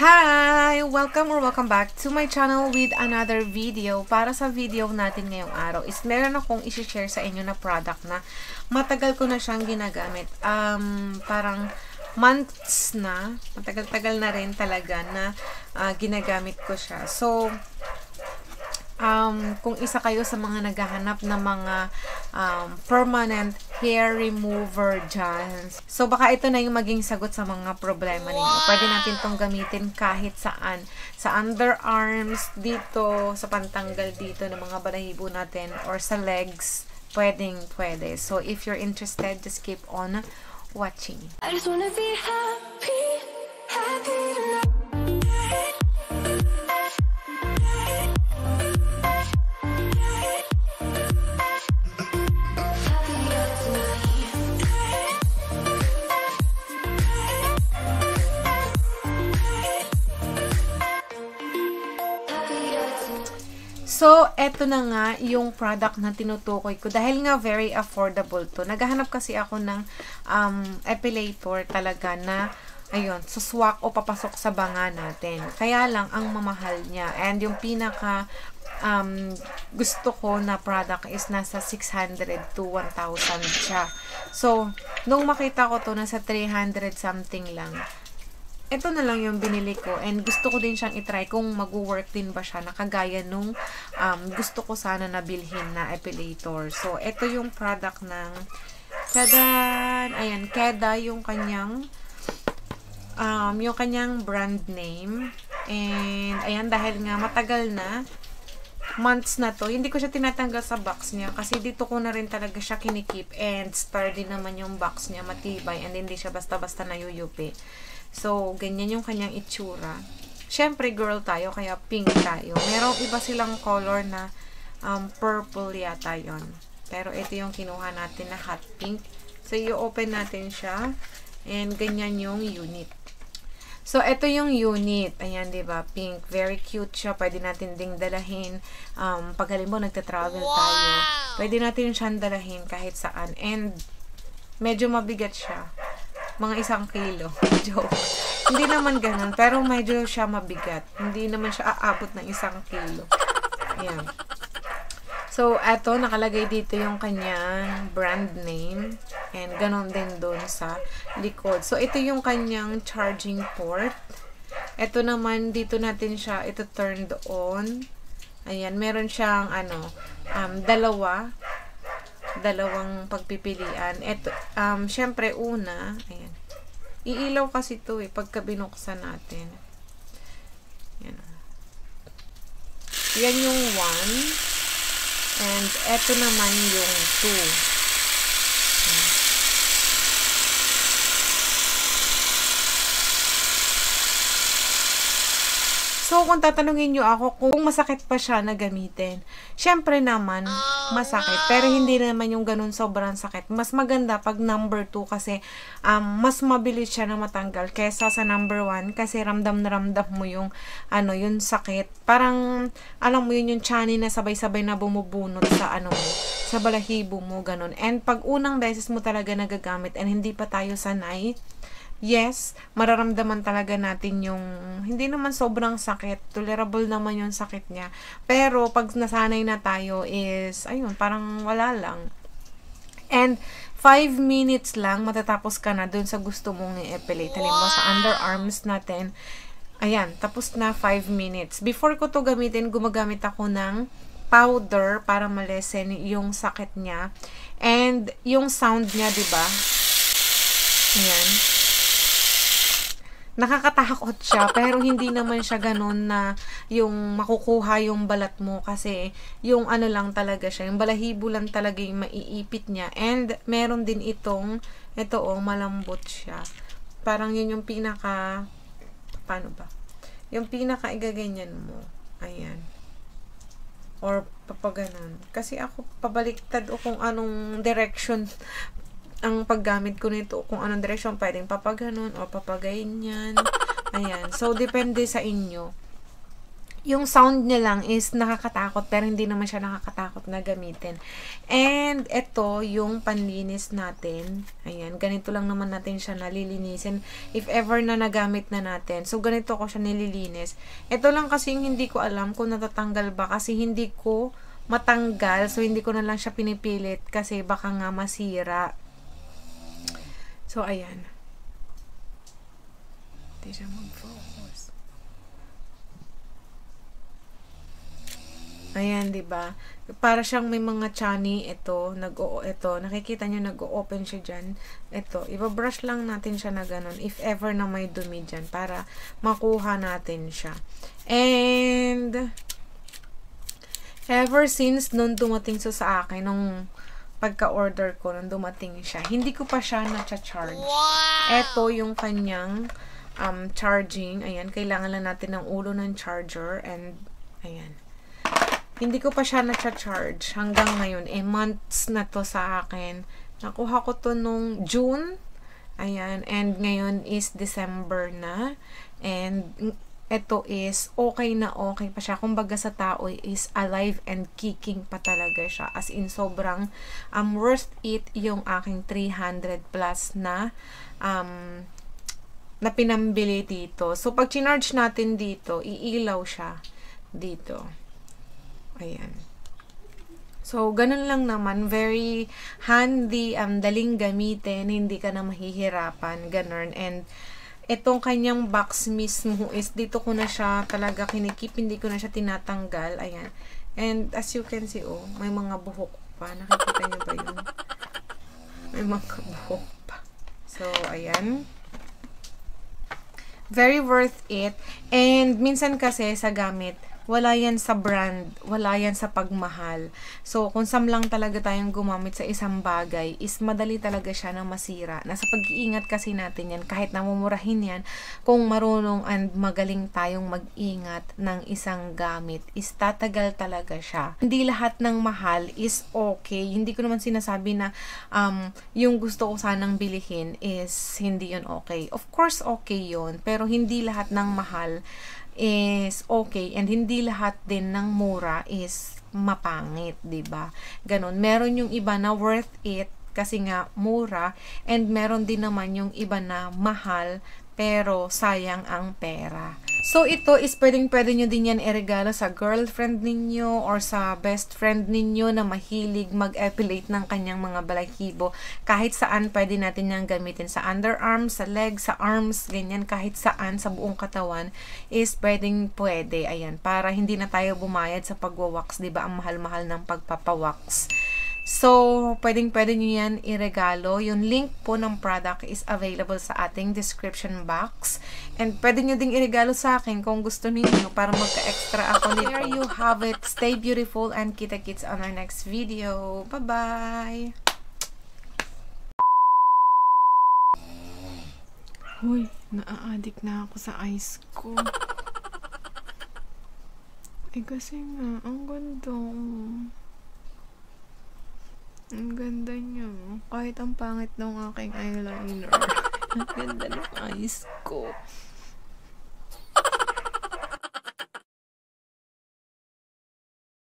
Hi! Welcome back to my channel with another video. Para sa video natin ngayong araw is meron akong isi-share sa inyo na product na matagal ko na siyang ginagamit. Parang months na, matagal-tagal na rin talaga na ginagamit ko siya. So, kung isa kayo sa mga naghahanap ng mga permanent hair remover dyan. So, baka ito na yung maging sagot sa mga problema ninyo. Pwede natin itong gamitin kahit saan. Sa underarms, dito, sa pantanggal dito ng mga balahibo natin, or sa legs, pwede. So, if you're interested, just keep on watching. I just wanna be happy tonight. So, eto na nga yung product na tinutukoy ko. Dahil nga very affordable to. Naghahanap kasi ako ng epilator talaga na, ayun, suswak o papasok sa banga natin. Kaya lang, ang mamahal niya. And yung pinaka gusto ko na product is nasa 600 to 1,000 siya. So, nung makita ko to, nasa 300 something lang. Ito na lang yung binili ko and gusto ko din siyang itry kung mag-work din ba siya nakagaya nung gusto ko sana nabilhin na epilator. So, ito yung product ng Keda. Ayan, Keda yung kanyang brand name. And, ayan, dahil nga matagal na, months na to, hindi ko siya tinatanggal sa box niya kasi dito ko na rin talaga siya kinikip and sturdy naman yung box niya, matibay and hindi siya basta-basta nayuyupi. So, ganyan yung kanyang itsura. Siyempre, girl tayo, kaya pink tayo. Merong iba silang color na purple yata yon. Pero ito yung kinuha natin na hot pink. So, i-open natin siya. And ganyan yung unit. So, ito yung unit. Ayan, diba? Pink. Very cute siya. Pwede natin ding dalahin. Pag halimbawa, mo, nagta-travel tayo. Pwede natin siyang dalahin kahit saan. And, medyo mabigat siya. Mga 1 kilo. Joke. Hindi naman ganun. Pero medyo siya mabigat. Hindi naman siya aabot ng 1 kilo. Ayan. So, eto, nakalagay dito yung kanyang brand name. And ganun din doon sa likod. So, ito yung kanyang charging port. Ito naman, dito natin siya, ito turned on. Ayan. Meron siyang, dalawang pagpipilian. Ito, syempre, una, ayan. Iilaw kasi ito pagka binuksan natin. Yan. Yan yung 1. And, eto naman yung 2. So, kung tatanungin nyo ako kung masakit pa siya na gamitin, syempre naman, masakit. Pero hindi naman yung ganun sobrang sakit. Mas maganda pag number 2 kasi mas mabilis siya na matanggal kesa sa number 1 kasi ramdam na ramdam mo yung, yung sakit. Parang, alam mo yun yung chani na sabay-sabay na bumubunot sa sa balahibo mo, ganun. And pag unang beses mo talaga nagagamit and hindi pa tayo sanay, yes, mararamdaman talaga natin yung hindi naman sobrang sakit. Tolerable naman yung sakit niya. Pero, pag nasanay na tayo is, ayun, parang wala lang. And, 5 minutes lang, matatapos ka na dun sa gusto mong i-epilate. Halimbawa, sa underarms natin, ayan, tapos na 5 minutes. Before ko to gamitin, gumagamit ako ng powder para malesen yung sakit niya. And, yung sound niya, diba? Ayan. Nakakatakot siya, pero hindi naman siya ganun na yung makukuha yung balat mo kasi yung lang talaga siya, yung balahibo lang talaga yung maiipit niya. And meron din ito malambot siya. Parang yun yung pinaka, paano ba? Yung pinaka igaganyan mo. Ayan. Or papaganon. Kasi ako pabaliktad o kung anong direction ang paggamit ko nito, kung anong direksyon, pwedeng papaganon o papagayin yan. Ayan. So, depende sa inyo. yung sound niya lang is nakakatakot, pero hindi naman siya nakakatakot na gamitin. And ito yung panlinis natin. Ayan, ganito lang naman natin siya nalilinisin if ever na nagamit na natin. So ganito ko siya nililinis. Ito lang kasi hindi ko alam kung natatanggal ba, kasi hindi ko matanggal, so hindi ko na lang siya pinipilit kasi baka nga masira. So ayan, hindi siya mag-focus. Ayan, 'di ba? Para siyang may mga chani ito, ito, nakikita niyo nag-o-open siya diyan. Ito, i-brush lang natin siya na ganun if ever na may dumi diyan para makuha natin siya. And ever since nung dumating sa akin, nung pagka-order ko, nung dumating siya, hindi ko pa siya na-charge. Wow! Ito yung kanyang charging. Ayan, kailangan lang natin ng ulo ng charger. And, ayan. Hindi ko pa siya na-charge hanggang ngayon. Months na to sa akin. Nakuha ko to nung June. Ayan. And ngayon is December na. And ito is okay na okay pa siya. Kumbaga sa tao is alive and kicking pa talaga siya. As in, sobrang worth it yung aking 300 plus na na pinambili dito. So, pag chinarge natin dito, iilaw siya dito. Ayan. So, ganun lang naman. Very handy, daling gamitin, hindi ka na mahihirapan, ganun. And, itong kanyang box mismo is, dito ko na siya talaga kinikip, hindi ko na siya tinatanggal. Ayan. And, as you can see, oh, may mga buhok pa. Nakikita niyo ba yun? May mga buhok pa. So, ayan. Very worth it. And, minsan kasi sa gamit, wala yan sa brand, wala yan sa pagmahal. So, kung sam lang talaga tayong gumamit sa isang bagay, is madali talaga siya na masira. Nasa pag-iingat kasi natin yan, kahit namumurahin yan, kung marunong and magaling tayong mag-ingat ng isang gamit, is tatagal talaga siya. Hindi lahat ng mahal is okay. Hindi ko naman sinasabi na yung gusto ko sanang bilihin is hindi yun okay. Of course, okay yun. Pero hindi lahat ng mahal is okay, and hindi lahat din ng mura is mapangit, 'di ba? Ganon. Meron yung iba na worth it kasi nga mura, and meron din naman yung iba na mahal pero sayang ang pera. So, ito is pwedeng-pwede nyo din yan iregalo sa girlfriend ninyo or sa best friend ninyo na mahilig mag-epilate ng kanyang mga balahibo. Kahit saan pwede natin yan gamitin. Sa underarms, sa legs, sa arms, ganyan. Kahit saan sa buong katawan is pwedeng-pwede. Ayan, para hindi na tayo bumayad sa pagwawax. Diba? Ang mahal-mahal ng pagpapawax. So, pwedeng-pwede nyo yan iregalo. Yung link po ng product is available sa ating description box. And pwede nyo ding iregalo sa akin kung gusto niyo para magka-extra ako dito. There you have it. Stay beautiful and kita-kits on our next video. Bye-bye! Uy, naa-addict na ako sa ice ko. Eh kasi nga, ang ganda. Ang ganda niya. Kahit ang pangit ng aking eyeliner. Ang ganda ng eyes ko.